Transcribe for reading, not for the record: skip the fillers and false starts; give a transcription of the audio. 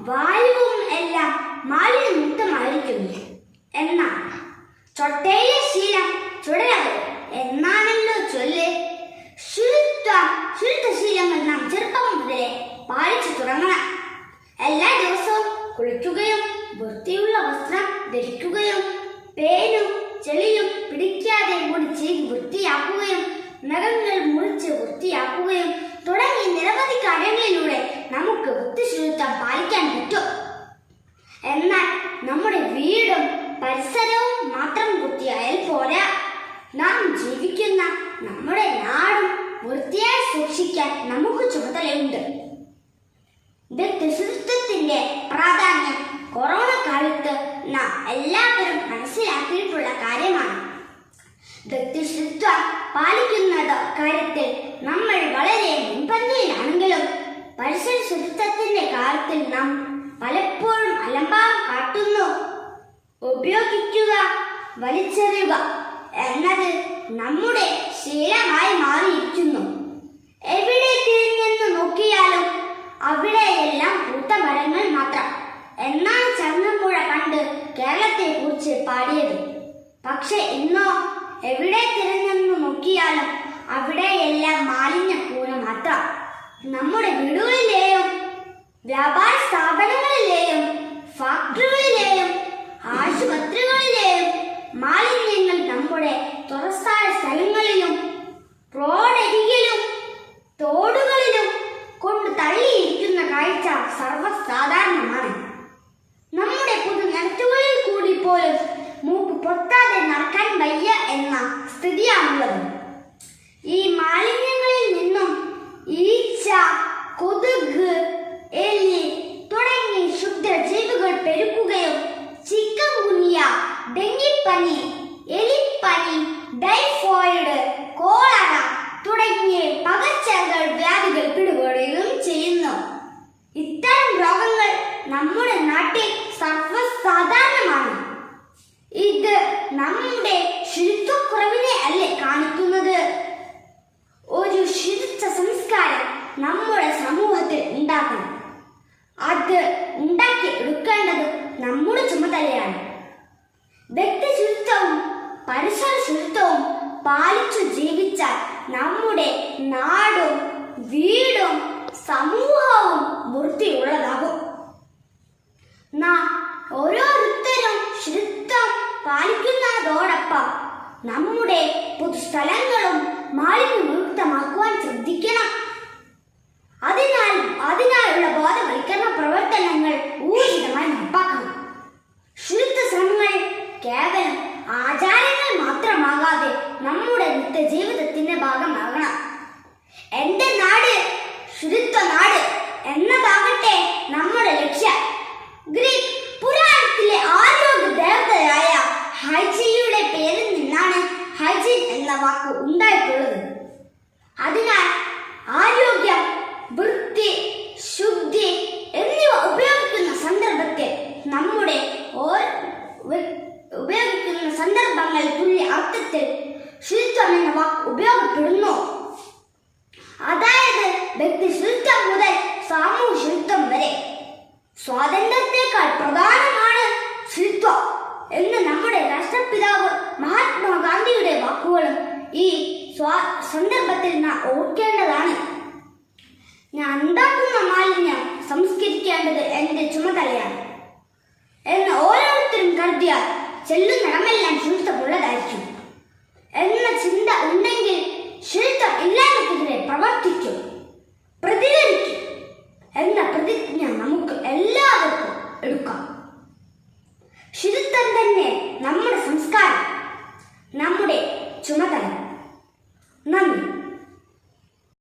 വായുവും എല്ലാം മാലിന്യമുക്തമായിരിക്കുന്നു. എന്നാൽ ചൊട്ടയിലെ ശീലം ചുടരവ് എന്നാണല്ലോ ചൊല്ല്. ശുചിത്വശീലങ്ങൾ നാം ചെറുപ്പം മുതലേ പാലിച്ചു തുടങ്ങണം. എല്ലാ ദിവസവും കുളിക്കുകയും വൃത്തിയുള്ള വസ്ത്രം ധരിക്കുകയും പേനും ചെളിയും പിടിക്കാതെ മുടി ചീകി വൃത്തിയാക്കുകയും നഖങ്ങൾ മുറിച്ച് വൃത്തിയാക്കുകയും തുടങ്ങി നിരവധി കാര്യങ്ങളിലൂടെ നമുക്ക് വൃത്തിശുചിത്വം പാലിക്കാൻ പറ്റും. എന്നാൽ നമ്മുടെ വീടും പരിസരവും മാത്രം വൃത്തിയായാൽ പോരാ. നാം ജീവിക്കുന്ന നമ്മുടെ നാടും വൃത്തിയായി സൂക്ഷിക്കാൻ നമുക്ക് ചുമതലയുണ്ട്. വ്യക്തിശുചിത്വത്തിന്റെ പ്രാധാന്യം കൊറോണ കാലത്ത് നാം എല്ലാവരും മനസ്സിലാക്കിയിട്ടുള്ള കാര്യമാണ്. വ്യക്തിശുചിത്വം പാലിക്കുന്ന കാര്യത്തിൽ നമ്മൾ വളരെ മുൻപന്തിയിലാണെങ്കിലും പരിസര ശുചിത്വത്തിന്റെ കാര്യത്തിൽ നാം പലപ്പോഴും അലംഭാവം കാട്ടുന്നു. ഉപയോഗിക്കുക, വലിച്ചെറിയുക എന്നത് നമ്മുടെ ശീലമായി മാറിയിരിക്കുന്നു. എവിടെ തിരിഞ്ഞെന്ന് നോക്കിയാലും അവിടെയെല്ലാം പൂത്ത മരങ്ങൾ മാത്രം എന്നാണ് ചങ്ങമ്പുഴ പണ്ട് കേരളത്തെ കുറിച്ച് പാടിയത്. പക്ഷെ ഇന്നോ എവിടെ തിരിഞ്ഞെന്ന് നോക്കിയാലും അവിടെയെല്ലാം മാലിന്യ കൂന മാത്രം. നമ്മുടെ വീടുകളിലെയും വ്യാപാര സ്ഥാപനങ്ങളിലെയും ഫാക്ടറികളിലെയും ആശുപത്രികളിലെയും മാലിന്യങ്ങൾ നമ്മുടെ തുറസായ സ്ഥലങ്ങളിലും റോഡരികിലും തോടുകളിലും കൊണ്ട് തള്ളിയിരിക്കുന്ന കാഴ്ച സർവ്വസാധാരണമാണ്. നമ്മുടെ പൊതുനിരത്തുകളിൽ കൂടി പോലും മൂക്ക് പൊത്താതെ നടക്കാൻ വയ്യ എന്ന സ്ഥിതിയാണുള്ളത്. ഈ മാലിന്യങ്ങളിൽ നിന്നും ഈച്ച, കൊതുക്, എലി തുടങ്ങി ക്ഷുദ്രജീവികൾ പെരുകുകയും ചിക്കൻഗുനിയ, ഡെങ്കിപ്പനി, എലിപ്പനി, ടൈഫോയിഡ്, കോളറ തുടങ്ങിയ പകർച്ചവ്യാധികൾ പിടിപെടുകയും ചെയ്യുന്നു. ഇത്തരം രോഗങ്ങൾ നമ്മുടെ നാട്ടിൽ സർവ്വസാധാരണമാണ്. ഇത് നമ്മുടെ ശുചിത്വക്കുറവിനെ അല്ലേ കാണിക്കുന്നത്? ഒരു ശുചിത്വ സംസ്കാരം നമ്മുടെ സമൂഹത്തിൽ ഉണ്ടാക്കണം. അത് ഉണ്ടാക്കി എടുക്കേണ്ടത് നമ്മുടെ ചുമതലയാണ്. വ്യക്തി ശുചിത്വവും പരിസര ശുചിത്വവും പാലിച്ചു ജീവിച്ചാൽ നമ്മുടെ നാടും വീടും സമൂഹവും വൃത്തിയുള്ളതാകും. നാം ഓരോരുത്തരും ശുചിത്വം പാലിക്കുന്നതോടൊപ്പം നമ്മുടെ പൊതുസ്ഥലങ്ങളും മാലിന്യമുക്തമാക്കുവാൻ ശ്രദ്ധിക്കണം. അതിനായുള്ള ബോധവൽക്കരണ പ്രവർത്തനങ്ങൾ ഊർജിതമായി നടപ്പാക്കണം. ശുചിത്വ ശ്രമങ്ങൾ കേവലം ആചാരങ്ങൾ മാത്രമാകാതെ നമ്മുടെ നിത്യജീവിതത്തിന്റെ ഭാഗമാകണം. എന്റെ നാട് ശുചിത്വ നാട് എന്നതാകട്ടെ നമ്മുടെ ലക്ഷ്യം. ഗ്രീക്ക് പുരാണത്തിലെ ആരോഗ്യ ദേവതയായ ഹൈജീയുടെ പേരിൽ നിന്നാണ് ഹൈജീൻ എന്ന വാക്ക് ഉണ്ടായിട്ടുള്ളത്. അതിനാൽ ആരോഗ്യം, വൃത്തി, ശുദ്ധി എന്നിവ ഉപയോഗിക്കുന്ന സന്ദർഭത്തിൽ നമ്മുടെ ഉപയോഗിക്കുന്ന സന്ദർഭങ്ങൾ തുല്യ അർത്ഥത്തിൽ ശുചിത്വം എന്ന വാക്ക് ഉപയോഗപ്പെടുന്നു. അതായത് വ്യക്തി ശുചിത്വം മുതൽ സാമൂഹ്യ ശുചിത്വം വരെ. സ്വാതന്ത്ര്യത്തെക്കാൾ പ്രധാനമാണ് ശുചിത്വം എന്ന് നമ്മുടെ രാഷ്ട്രപിതാവ് മഹാത്മാഗാന്ധിയുടെ വാക്കുകളും ഈ സന്ദർഭത്തിൽ നാം ഓർക്കേണ്ടതാണ്. ഞാൻ ഉണ്ടാക്കുന്ന മാലിന്യം സംസ്കരിക്കേണ്ടത് എന്റെ ചുമതലയാണ് എന്ന് ഓരോരുത്തരും കരുതിയാൽ ചെല്ലുന്നിടമെല്ലാം ശുചിത്വമുള്ളതായിരിക്കും എന്ന ചിന്ത ഉണ്ടെങ്കിൽ ശുചിത്വം ഇല്ലായ്മക്കെതിരെ പ്രവർത്തിക്കും, പ്രതികരിക്കും എന്ന പ്രതിജ്ഞ നമുക്ക് എല്ലാവർക്കും എടുക്കാം. ശുചിത്വം തന്നെ നമ്മുടെ സംസ്കാരം, നമ്മുടെ ചുമതല. നന്ദി.